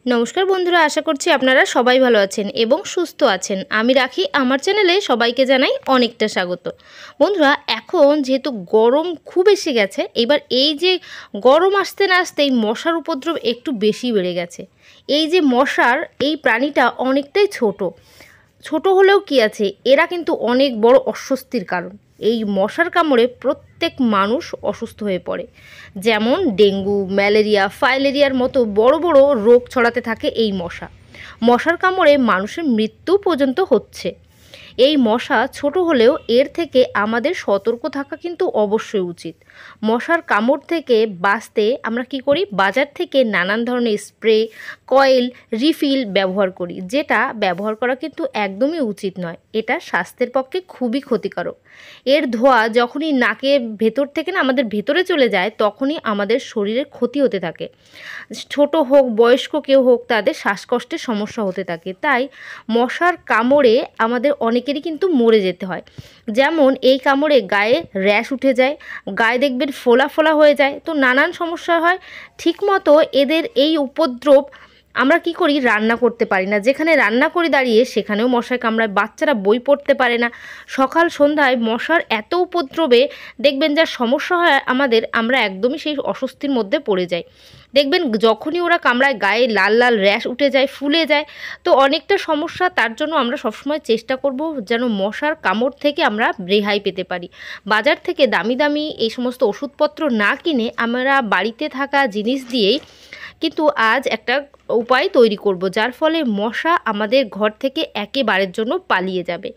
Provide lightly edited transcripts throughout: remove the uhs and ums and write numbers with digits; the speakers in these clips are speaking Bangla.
নমস্কার বন্ধুরা, আশা করছি আপনারা সবাই ভালো আছেন এবং সুস্থ আছেন। আমি রাখি আমার চ্যানেলে সবাইকে জানাই অনেকটা স্বাগত। বন্ধুরা, এখন যেহেতু গরম খুব এসে গেছে, এবার এই যে গরম আসতে না আসতেই মশার উপদ্রব একটু বেশি বেড়ে গেছে। এই যে মশার এই প্রাণীটা অনেকটাই ছোট ছোট হলেও কি আছে, এরা কিন্তু অনেক বড় অস্বস্তির কারণ। এই মশার কামড়ে প্রত্যেক মানুষ অসুস্থ হয়ে পড়ে। যেমন ডেঙ্গু, ম্যালেরিয়া, ফাইলেরিয়ার মতো বড় বড় রোগ ছড়াতে থাকে এই মশা। মশার কামড়ে মানুষের মৃত্যু পর্যন্ত হচ্ছে। এই মশা ছোট হলেও এর থেকে আমাদের সতর্ক থাকা কিন্তু অবশ্যই উচিত। মশার কামড় থেকে বাঁচতে আমরা কি করি, বাজার থেকে নানান ধরনের স্প্রে, কয়েল, রিফিল ব্যবহার করি, যেটা ব্যবহার করা কিন্তু একদমই উচিত নয়। এটা স্বাস্থ্যের পক্ষে খুবই ক্ষতিকারক। এর ধোঁয়া যখনই নাকের ভেতর থেকে না আমাদের ভেতরে চলে যায়, তখনই আমাদের শরীরের ক্ষতি হতে থাকে। ছোট হোক, বয়স্ক কেউ হোক, তাদের শ্বাসকষ্টের সমস্যা হতে থাকে। তাই মশার কামড়ে আমাদের অনেকেরই কিন্তু মরে যেতে হয়। যেমন এই কামড়ে গায়ে র্যাশ উঠে যায়, গায়ে দেখবেন ফোলা ফোলা হয়ে যায়, তো নানান সমস্যা হয়। ঠিকমতো এদের এই উপদ্রব আমরা কি করি, রান্না করতে পারি না। যেখানে রান্না করি দাঁড়িয়ে, সেখানেও মশায় কামড়ায়। বাচ্চারা বই পড়তে পারে না। সকাল সন্ধ্যায় মশার এত উপদ্রবে দেখবেন যা সমস্যা হয় আমাদের, আমরা একদমই সেই অস্বস্তির মধ্যে পড়ে যাই। দেখবেন যখনই ওরা কামড়ায় গায়ে লাল লাল র্যাশ উঠে যায়, ফুলে যায়, তো অনেকটা সমস্যা। তার জন্য আমরা সবসময় চেষ্টা করব যেন মশার কামড় থেকে আমরা রেহাই পেতে পারি। বাজার থেকে দামি দামি এই সমস্ত ওষুধপত্র না কিনে আমরা বাড়িতে থাকা জিনিস দিয়েই কিন্তু আজ একটা উপায় তৈরি করব, যার ফলে মশা আমাদের ঘর থেকে একেবারের জন্য পালিয়ে যাবে।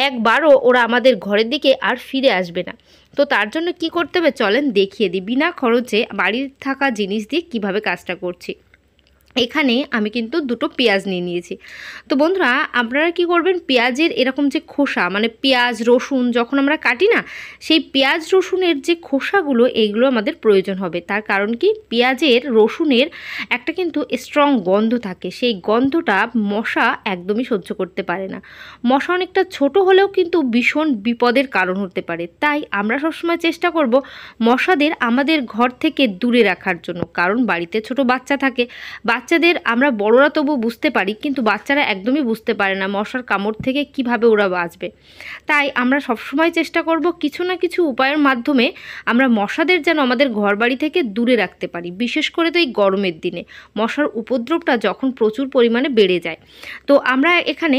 একবারও ওরা আমাদের ঘরের দিকে আর ফিরে আসবে না। তো তার জন্য কি করতে হবে, চলেন দেখিয়ে দিই বিনা খরচে বাড়ির থাকা জিনিস দিয়ে কিভাবে কাজটা করছি। এখানে আমি কিন্তু দুটো পেঁয়াজ নিয়ে নিয়েছি। তো বন্ধুরা, আপনারা কি করবেন, পেঁয়াজের এরকম যে খোসা, মানে পেঁয়াজ রসুন যখন আমরা কাটি না, সেই পেঁয়াজ রসুনের যে খোসাগুলো, এইগুলো আমাদের প্রয়োজন হবে। তার কারণ কি, পেঁয়াজের রসুনের একটা কিন্তু স্ট্রং গন্ধ থাকে। সেই গন্ধটা মশা একদমই সহ্য করতে পারে না। মশা অনেকটা ছোট হলেও কিন্তু ভীষণ বিপদের কারণ হতে পারে। তাই আমরা সবসময় চেষ্টা করব মশাদের আমাদের ঘর থেকে দূরে রাখার জন্য। কারণ বাড়িতে ছোট বাচ্চা থাকে, বাচ্চাদের আমরা বড়রা তবু বুঝতে পারি, কিন্তু বাচ্চারা একদমই বুঝতে পারে না মশার কামড় থেকে কিভাবে ওরা বাঁচবে। তাই আমরা সবসময় চেষ্টা করব কিছু না কিছু উপায়ের মাধ্যমে আমরা মশাদের যেন আমাদের ঘরবাড়ি থেকে দূরে রাখতে পারি। বিশেষ করে তো এই গরমের দিনে মশার উপদ্রবটা যখন প্রচুর পরিমাণে বেড়ে যায়। তো আমরা এখানে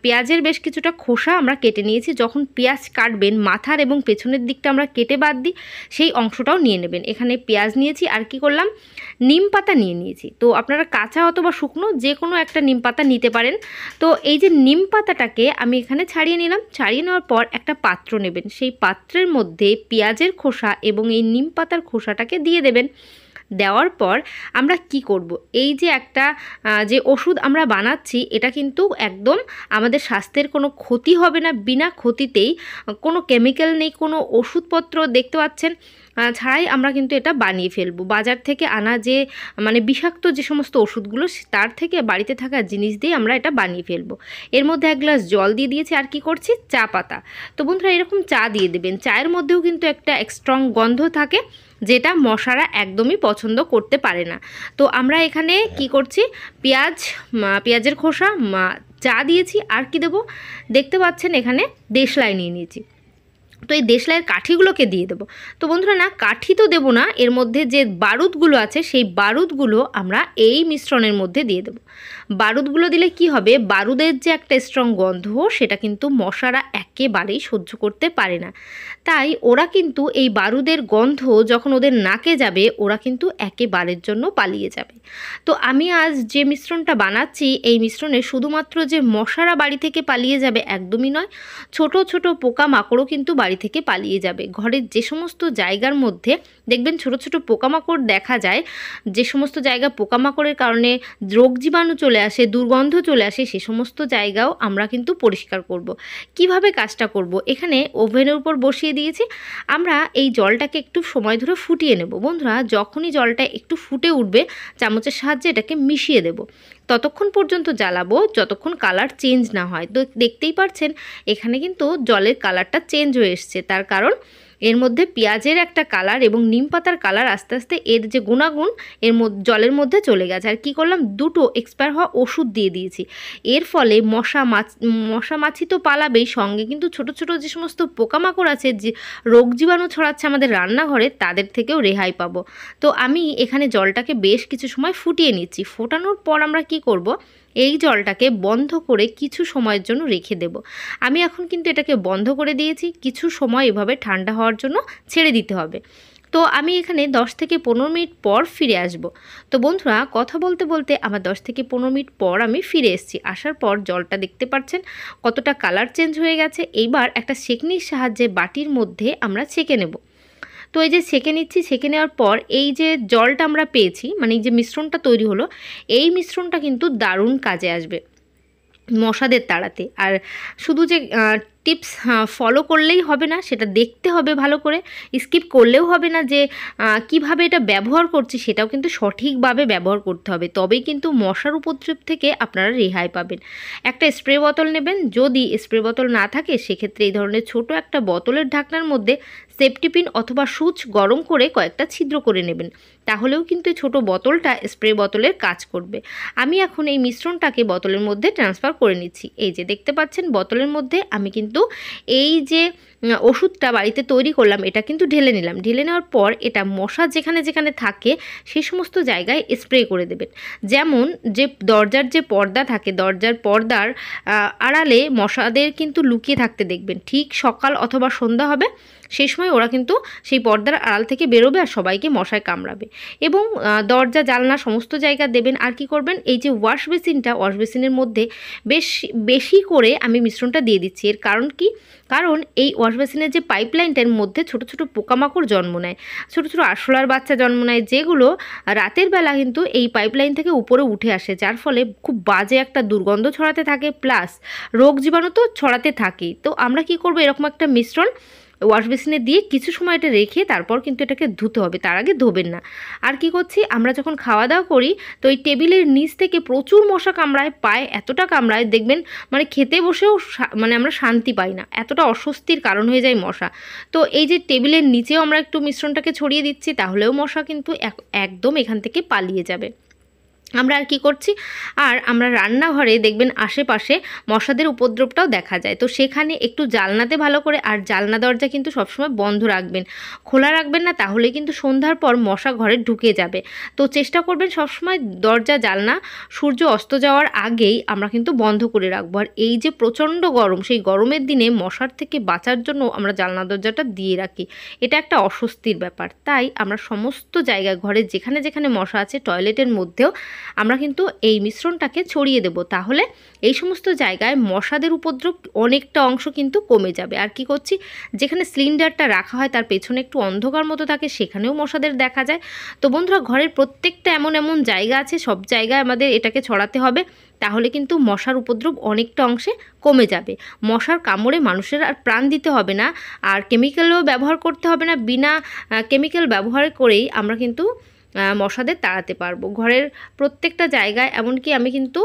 পেঁয়াজের বেশ কিছুটা খোসা আমরা কেটে নিয়েছি। যখন পেঁয়াজ কাটবেন, মাথার এবং পেছনের দিকটা আমরা কেটে বাদ দিই, সেই অংশটাও নিয়ে নেবেন। এখানে পেঁয়াজ নিয়েছি, আর কি করলাম, নিম পাতা নিয়ে নিয়েছি। তো আপনারা কাঁচা অথবা শুকনো যে কোনো একটা নিম পাতা নিতে পারেন। তো এই যে নিম পাতাটাকে আমি এখানে ছাড়িয়ে নিলাম। ছাড়িয়ে নেওয়ার পর একটা পাত্র নেবেন। সেই পাত্রের মধ্যে পেঁয়াজের খোসা এবং এই নিম পাতার খোসাটাকে দিয়ে দেবেন। দেওয়ার পর আমরা কি করব, এই যে একটা যে ওষুধ আমরা বানাচ্ছি, এটা কিন্তু একদম আমাদের স্বাস্থ্যের কোনো ক্ষতি হবে না। বিনা ক্ষতিতেই, কোনো কেমিক্যাল নেই, কোনো ওষুধপত্র দেখতে পাচ্ছেন ছাড়াই আমরা কিন্তু এটা বানিয়ে ফেলবো। বাজার থেকে আনা যে মানে বিষাক্ত যে সমস্ত ওষুধগুলো, তার থেকে বাড়িতে থাকা জিনিস দিয়ে আমরা এটা বানিয়ে ফেলবো। এর মধ্যে এক গ্লাস জল দিয়ে দিয়েছি, আর কি করছি, চা পাতা। তো বন্ধুরা, এরকম চা দিয়ে দেবেন। চায়ের মধ্যেও কিন্তু একটা স্ট্রং গন্ধ থাকে, যেটা মশারা একদমই পছন্দ করতে পারে না। তো আমরা এখানে কি করছি, পেঁয়াজের খোসা, চা দিয়েছি, আর কি দেবো, দেখতে পাচ্ছেন এখানে দেশলাই নিয়ে নিয়েছি। তো এই দেশলাইয়ের কাঠিগুলোকে দিয়ে দেবো। তো বন্ধুরা, না কাঠি তো দেবো না, এর মধ্যে যে বারুদগুলো আছে সেই বারুদগুলো আমরা এই মিশ্রণের মধ্যে দিয়ে দেবো। বারুদগুলো দিলে কি হবে, বারুদের যে একটা স্ট্রং গন্ধ, সেটা কিন্তু মশারা একেবারেই সহ্য করতে পারে না। তাই ওরা কিন্তু এই বারুদের গন্ধ যখন ওদের নাকে যাবে, ওরা কিন্তু একেবারের জন্য পালিয়ে যাবে। তো আমি আজ যে মিশ্রণটা বানাচ্ছি, এই মিশ্রণে শুধুমাত্র যে মশারা বাড়ি থেকে পালিয়ে যাবে একদমই নয়, ছোট ছোট পোকামাকড়ও কিন্তু বাড়ি থেকে পালিয়ে যাবে। ঘরের যে সমস্ত জায়গার মধ্যে দেখবেন ছোট ছোট পোকামাকড় দেখা যায়, যে সমস্ত জায়গা পোকামাকড়ের কারণে রোগ জীবাণু চলে আসে, দুর্গন্ধ চলে আসে, সে সমস্ত জায়গাও আমরা কিন্তু পরিষ্কার করব। কিভাবে কাজটা করব, এখানে ওভেনের উপর বসিয়ে দিয়েছি। আমরা এই জলটাকে একটু সময় ধরে ফুটিয়ে নেব। বন্ধুরা, যখনই জলটা একটু ফুটে উঠবে, চামচের সাহায্যে এটাকে মিশিয়ে দেব। ততক্ষণ পর্যন্ত জ্বালাবো যতক্ষণ কালার চেঞ্জ না হয়। তো দেখতেই পাচ্ছেন এখানে কিন্তু জলের কালারটা চেঞ্জ হয়ে এসছে। তার কারণ এর মধ্যে পেঁয়াজের একটা কালার এবং নিম পাতার কালার আস্তে আস্তে এর যে গুণাগুণ এর জলের মধ্যে চলে গেছে। আর কি করলাম, দুটো এক্সপায়ার হওয়া ওষুধ দিয়ে দিয়েছি। এর ফলে মশা মাছি তো পালাবেই, সঙ্গে কিন্তু ছোট ছোট যে সমস্ত পোকামাকড় আছে, যে রোগ জীবাণু ছড়াচ্ছে আমাদের রান্নাঘরে, তাদের থেকেও রেহাই পাবো। তো আমি এখানে জলটাকে বেশ কিছু সময় ফুটিয়ে নিচ্ছি। ফোটানোর পর আমরা কি করব, এই জলটাকে বন্ধ করে কিছু সময়ের জন্য রেখে দেব। আমি এখন কিন্তু এটাকে বন্ধ করে দিয়েছি, কিছু সময় এভাবে ঠান্ডা হওয়ার জন্য ছেড়ে দিতে হবে। তো আমি এখানে 10 থেকে 15 মিনিট পর ফিরে আসব। তো বন্ধুরা, কথা বলতে বলতে আমার 10 থেকে 15 মিনিট পর আমি ফিরে এসেছি। আসার পর জলটা দেখতে পাচ্ছেন কতটা কালার চেঞ্জ হয়ে গেছে। এইবার একটা ছেঁকনির সাহায্যে বাটির মধ্যে আমরা ছেঁকে নেব। তো এই যে ছেঁকে নিচ্ছি, ছেঁকে নেওয়ার পর এই যে জলটা আমরা পেয়েছি, মানে এই যে মিশ্রণটা তৈরি হলো, এই মিশ্রণটা কিন্তু দারুণ কাজে আসবে মশাদের তাড়াতে। আর শুধু যে টিপস ফলো করলেই হবে না, সেটা দেখতে হবে ভালো করে, স্কিপ করলেও হবে না। যে কিভাবে এটা ব্যবহার করছি সেটাও কিন্তু সঠিকভাবে ব্যবহার করতে হবে, তবেই কিন্তু মশার উপদ্রব থেকে আপনারা রেহাই পাবেন। একটা স্প্রে বোতল নেবেন, যদি স্প্রে বোতল না থাকে সেক্ষেত্রে এই ধরনের ছোট একটা বোতলের ঢাকনার মধ্যে সেফটি পিন অথবা সুচ গরম করে কয়েকটা ছিদ্র করে নেবেন, তাহলেও কিন্তু এই ছোটো বোতলটা স্প্রে বোতলের কাজ করবে। আমি এখন এই মিশ্রণটাকে বোতলের মধ্যে ট্রান্সফার করে নিচ্ছি। এই যে দেখতে পাচ্ছেন বোতলের মধ্যে আমি কিন্তু এই যে ওষুধটা বাড়িতে তৈরি করলাম এটা কিন্তু ঢেলে নিলাম। ঢেলে নেওয়ার পর এটা মশা যেখানে যেখানে থাকে সেই সমস্ত জায়গায় স্প্রে করে দেবেন। যেমন যে দরজার যে পর্দা থাকে, দরজার পর্দার আড়ালে মশাদের কিন্তু লুকিয়ে থাকতে দেখবেন। ঠিক সকাল অথবা সন্ধ্যা হবে, সেই সময় ওরা কিন্তু সেই পর্দার আড়াল থেকে বেরোবে আর সবাইকে মশায় কামড়াবে। এবং দরজা জানলা সমস্ত জায়গা দেবেন। আর কি করবেন, এই যে ওয়াশ বেসিনের মধ্যে বেশি করে আমি মিশ্রণটা দিয়ে দিচ্ছি। এর কারণ কি, কারণ এই ওয়াশ বেসিনের যে পাইপলাইনটার মধ্যে ছোট ছোট পোকামাকড় জন্ম নেয়, ছোট ছোট আরশোলার বাচ্চা জন্ম নেয়, যেগুলো রাতের বেলা কিন্তু এই পাইপলাইন থেকে উপরে উঠে আসে, যার ফলে খুব বাজে একটা দুর্গন্ধ ছড়াতে থাকে, প্লাস রোগ জীবাণু তো ছড়াতে থাকেই। তো আমরা কি করব, এরকম একটা মিশ্রণ ওয়াশ বেসিনে দিয়ে কিছু সময় এটা রেখে তারপর কিন্তু এটাকে ধুতে হবে, তার আগে ধোবেন না। আর কি করছি, আমরা যখন খাওয়া দাওয়া করি তো এই টেবিলের নিচ থেকে প্রচুর মশা কামড়ায়, পায়ে এতটা কামড়ায় দেখবেন, মানে খেতে বসেও মানে আমরা শান্তি পাই না, এতটা অস্বস্তির কারণ হয়ে যায় মশা। তো এই যে টেবিলের নিচেও আমরা একটু মিশ্রণটাকে ছড়িয়ে দিচ্ছি, তাহলেও মশা কিন্তু একদম এখান থেকে পালিয়ে যাবে। আমরা আর কি করছি, আর আমরা রান্নাঘরে দেখবেন আশেপাশে মশাদের উপদ্রবটাও দেখা যায়, তো সেখানে একটু জালনাতে ভালো করে, আর জালনা দরজা কিন্তু সবসময় বন্ধ রাখবেন, খোলা রাখবেন না, তাহলে কিন্তু সন্ধ্যার পর মশা ঘরে ঢুকে যাবে। তো চেষ্টা করবেন সবসময় দরজা জালনা সূর্য অস্ত যাওয়ার আগেই আমরা কিন্তু বন্ধ করে রাখবো। আর এই যে প্রচণ্ড গরম, সেই গরমের দিনে মশার থেকে বাঁচার জন্য আমরা জালনা দরজাটা দিয়ে রাখি, এটা একটা অস্বস্তির ব্যাপার। তাই আমরা সমস্ত জায়গায় ঘরে যেখানে যেখানে মশা আছে, টয়লেটের মধ্যেও আমরা কিন্তু এই মিশ্রণটাকে ছড়িয়ে দেব, তাহলে এই সমস্ত জায়গায় মশাদের উপদ্রব অনেকটা অংশ কিন্তু কমে যাবে। আর কি করছি, যেখানে সিলিন্ডারটা রাখা হয় তার পেছনে একটু অন্ধকার মতো থাকে, সেখানেও মশাদের দেখা যায়। তো বন্ধুরা, ঘরের প্রত্যেকটা এমন এমন জায়গা আছে, সব জায়গায় আমাদের এটাকে ছড়াতে হবে, তাহলে কিন্তু মশার উপদ্রব অনেকটা অংশে কমে যাবে। মশার কামড়ে মানুষের আর প্রাণ দিতে হবে না, আর কেমিক্যালও ব্যবহার করতে হবে না। বিনা কেমিক্যাল ব্যবহার করেই আমরা কিন্তু মশাদের তাড়াতে পারবো ঘরের প্রত্যেকটা জায়গায়। এমনকি আমি কিন্তু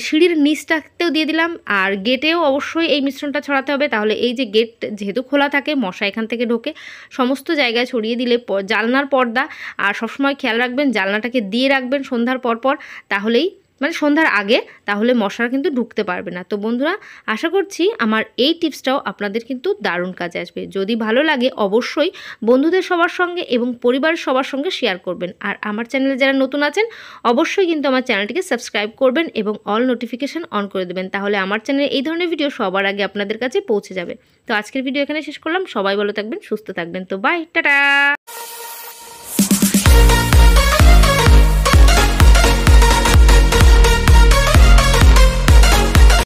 সিঁড়ির নিচটাতেও দিয়ে দিলাম, আর গেটেও অবশ্যই এই মিশ্রণটা ছড়াতে হবে, তাহলে এই যে গেট যেহেতু খোলা থাকে, মশা এখান থেকে ঢোকে, সমস্ত জায়গায় ছড়িয়ে দিলে জানলার পর্দা, আর সবসময় খেয়াল রাখবেন জানলাটাকে দিয়ে রাখবেন সন্ধ্যার পর, তাহলেই মানে সন্ধ্যার আগে, তাহলে মশারা কিন্তু ঢুকতে পারবে না। তো বন্ধুরা, আশা করছি আমার এই টিপসটাও আপনাদের কিন্তু দারুণ কাজে আসবে। যদি ভালো লাগে অবশ্যই বন্ধুদের সবার সঙ্গে এবং পরিবারের সবার সঙ্গে শেয়ার করবেন। আর আমার চ্যানেলে যারা নতুন আছেন অবশ্যই কিন্তু আমার চ্যানেলটিকে সাবস্ক্রাইব করবেন এবং অল নোটিফিকেশান অন করে দেবেন, তাহলে আমার চ্যানেলে এই ধরনের ভিডিও সবার আগে আপনাদের কাছে পৌঁছে যাবে। তো আজকের ভিডিও এখানে শেষ করলাম। সবাই ভালো থাকবেন, সুস্থ থাকবেন। তো বাই, টাটা।